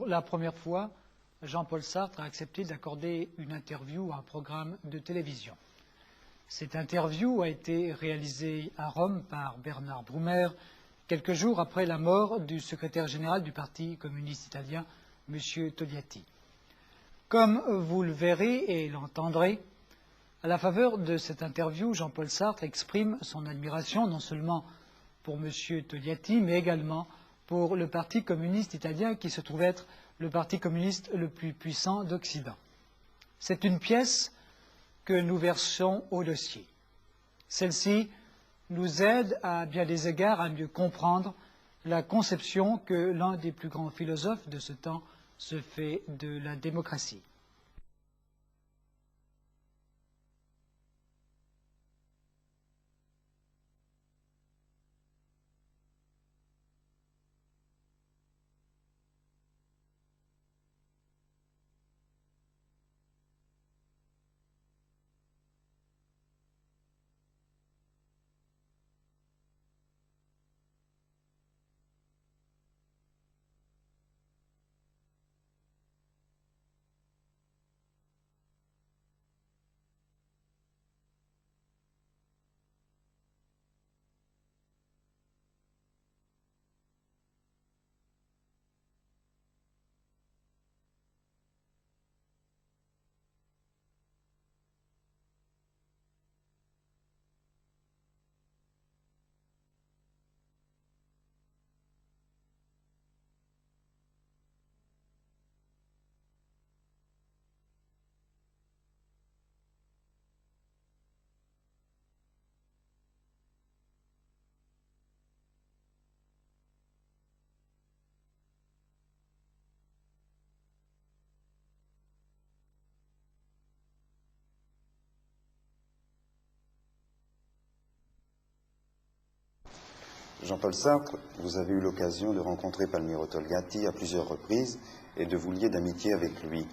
Pour la première fois, Jean-Paul Sartre a accepté d'accorder une interview à un programme de télévision. Cette interview a été réalisée à Rome par Bernard Brumer, quelques jours après la mort du secrétaire général du Parti communiste italien, M. Togliatti. Comme vous le verrez et l'entendrez, à la faveur de cette interview, Jean-Paul Sartre exprime son admiration non seulement pour M. Togliatti, mais également pour le Parti communiste italien qui se trouve être le parti communiste le plus puissant d'Occident. C'est une pièce que nous versons au dossier. Celle-ci nous aide à bien des égards à mieux comprendre la conception que l'un des plus grands philosophes de ce temps se fait de la démocratie. Jean-Paul Sartre, vous avez eu l'occasion de rencontrer Palmiro Togliatti à plusieurs reprises et de vous lier d'amitié avec lui.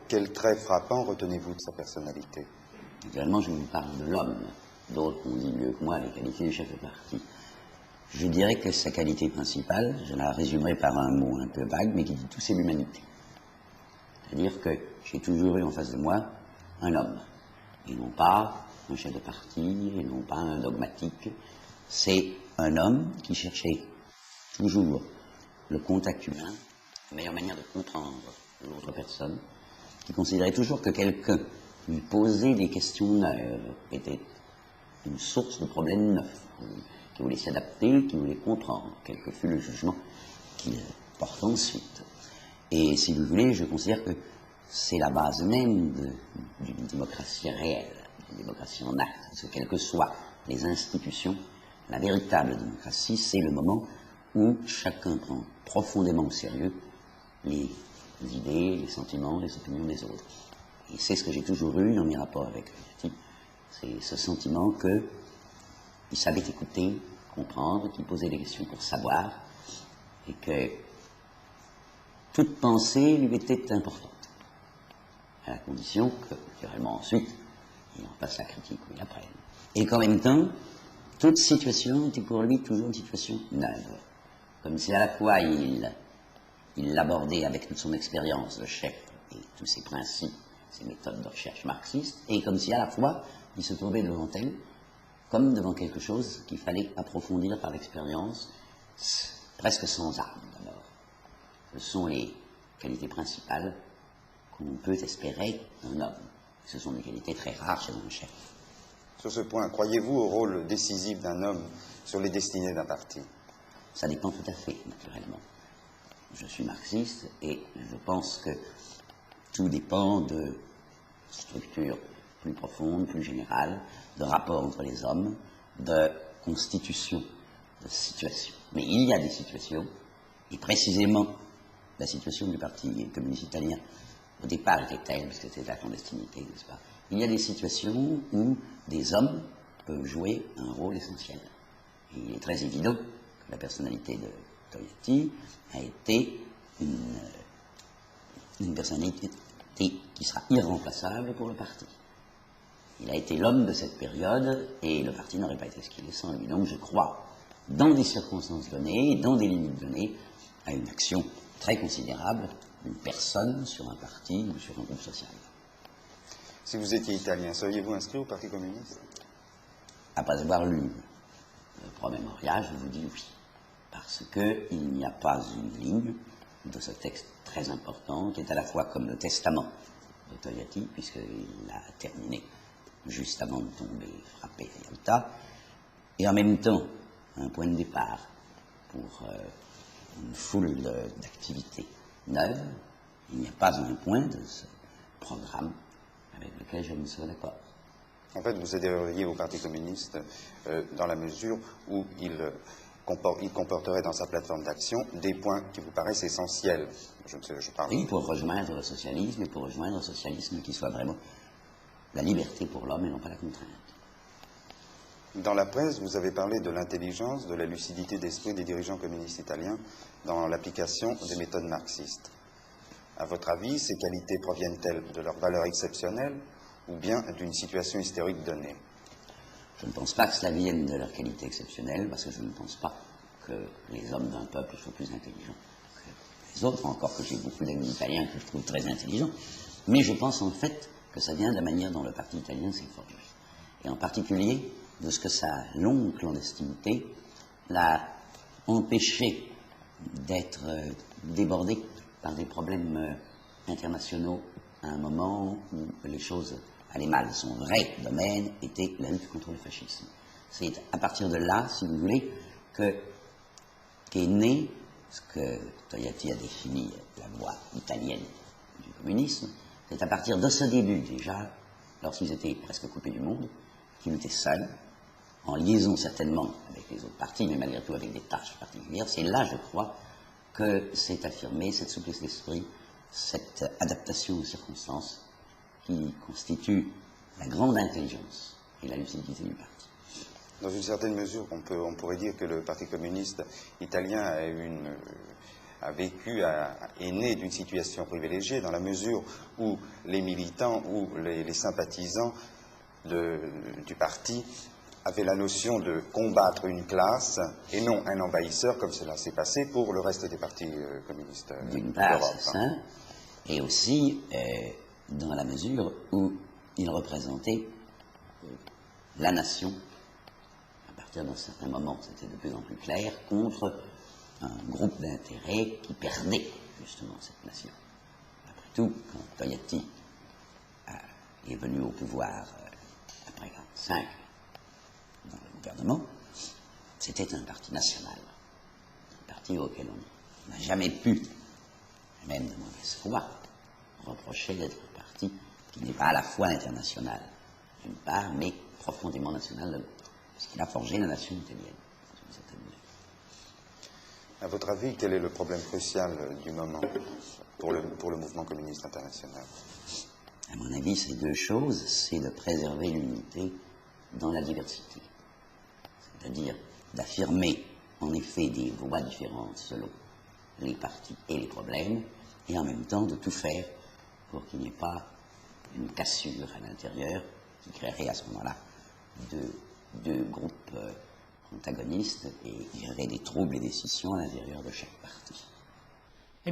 Quel trait frappant retenez-vous de sa personnalité? Naturellement, je vous parle de l'homme. D'autres ont dit mieux que moi les qualités du chef de parti. Je dirais que sa qualité principale, je la résumerai par un mot un peu vague, mais qui dit tout, c'est l'humanité. C'est-à-dire que j'ai toujours eu en face de moi un homme, et non pas un chef de parti, et non pas un dogmatique. C'est un homme qui cherchait toujours le contact humain, la meilleure manière de comprendre l'autre personne, qui considérait toujours que quelqu'un lui posait des questions neuves, était une source de problèmes neufs, qui voulait s'adapter, qui voulait comprendre, quel que fût le jugement qu'il porte ensuite. Et si vous voulez, je considère que c'est la base même d'une démocratie réelle, d'une démocratie en acte, parce que quelles que soient les institutions, la véritable démocratie, c'est le moment où chacun prend profondément au sérieux les idées, les sentiments, les opinions des autres. Et c'est ce que j'ai toujours eu dans mes rapports avec Togliatti, c'est ce sentiment qu'il savait écouter, comprendre, qu'il posait des questions pour savoir, et que toute pensée lui était importante, à la condition que, naturellement, ensuite, il en fasse la critique ou il la prenne. Et qu'en même temps, toute situation était pour lui toujours une situation neuve. Comme si à la fois il l'abordait avec toute son expérience de chef et tous ses principes, ses méthodes de recherche marxistes, et comme si à la fois il se trouvait devant elle, comme devant quelque chose qu'il fallait approfondir par l'expérience, presque sans armes d'abord. Ce sont les qualités principales qu'on peut espérer d'un homme. Ce sont des qualités très rares chez un chef. Sur ce point, croyez-vous au rôle décisif d'un homme sur les destinées d'un parti? Ça dépend tout à fait, naturellement. Je suis marxiste et je pense que tout dépend de structures plus profondes, plus générales, de rapports entre les hommes, de constitution, de situation. Mais il y a des situations, et précisément la situation du Parti communiste italien, au départ était telle, parce que c'était la clandestinité, n'est-ce pas? Il y a des situations où des hommes peuvent jouer un rôle essentiel. Et il est très évident que la personnalité de Togliatti a été une personnalité qui sera irremplaçable pour le parti. Il a été l'homme de cette période et le parti n'aurait pas été ce qu'il est sans lui. Donc je crois, dans des circonstances données, dans des limites données, à une action très considérable d'une personne sur un parti ou sur un groupe social. Si vous étiez italien, seriez-vous inscrit au Parti communiste? Après avoir lu le Promemoria, je vous dis oui. Parce qu'il n'y a pas une ligne de ce texte très important, qui est à la fois comme le testament de Togliatti, puisqu'il a terminé juste avant de tomber frappé à Yalta, et en même temps un point de départ pour une foule d'activités neuves. Il n'y a pas un point de ce programme avec lequel je ne serais d'accord. En fait, vous adhéreriez au Parti communiste dans la mesure où il comporterait dans sa plateforme d'action des points qui vous paraissent essentiels. Je parle. Oui, pour rejoindre le socialisme, et pour rejoindre un socialisme qui soit vraiment la liberté pour l'homme et non pas la contrainte. Dans la presse, vous avez parlé de l'intelligence, de la lucidité d'esprit des dirigeants communistes italiens dans l'application des méthodes marxistes. À votre avis, ces qualités proviennent-elles de leur valeur exceptionnelle ou bien d'une situation historique donnée? Je ne pense pas que cela vienne de leur qualité exceptionnelle, parce que je ne pense pas que les hommes d'un peuple soient plus intelligents que les autres, encore que j'ai beaucoup d'amis italiens que je trouve très intelligents. Mais je pense en fait que ça vient de la manière dont le parti italien s'est forgé. Et en particulier de ce que sa longue clandestinité l'a empêché d'être débordé par des problèmes internationaux à un moment où les choses allaient mal. Son vrai domaine était la lutte contre le fascisme. C'est à partir de là, si vous voulez, qu'est né ce que Togliatti a défini la voie italienne du communisme. C'est à partir de ce début déjà, lorsqu'ils étaient presque coupés du monde, qu'ils étaient seuls, en liaison certainement avec les autres partis, mais malgré tout avec des tâches particulières. C'est là, je crois, que s'est affirmée cette souplesse d'esprit, cette adaptation aux circonstances qui constitue la grande intelligence et la lucidité du parti. Dans une certaine mesure, on pourrait dire que le Parti communiste italien est né d'une situation privilégiée dans la mesure où les militants ou les sympathisants du parti avaient la notion de combattre une classe et non un envahisseur comme cela s'est passé pour le reste des partis communistes d'Europe. D'une part, c'est ça, et aussi dans la mesure où il représentait la nation, à partir d'un certain moment, c'était de plus en plus clair, contre un groupe d'intérêts qui perdait justement cette nation. Après tout, quand Togliatti est venu au pouvoir après 1945, dans le gouvernement, c'était un parti national, un parti auquel on n'a jamais pu, même de mauvaise foi, reprocher d'être un parti qui n'est pas à la fois international, d'une part, mais profondément national de l'autre, parce qu'il a forgé la nation italienne, dans une certaine mesure. À votre avis, quel est le problème crucial du moment pour le mouvement communiste international? À mon avis, c'est deux choses, c'est de préserver l'unité dans la diversité, c'est-à-dire d'affirmer en effet des voies différentes selon les partis et les problèmes, et en même temps de tout faire pour qu'il n'y ait pas une cassure à l'intérieur qui créerait à ce moment-là deux groupes antagonistes et il y aurait des troubles et des scissions à l'intérieur de chaque parti.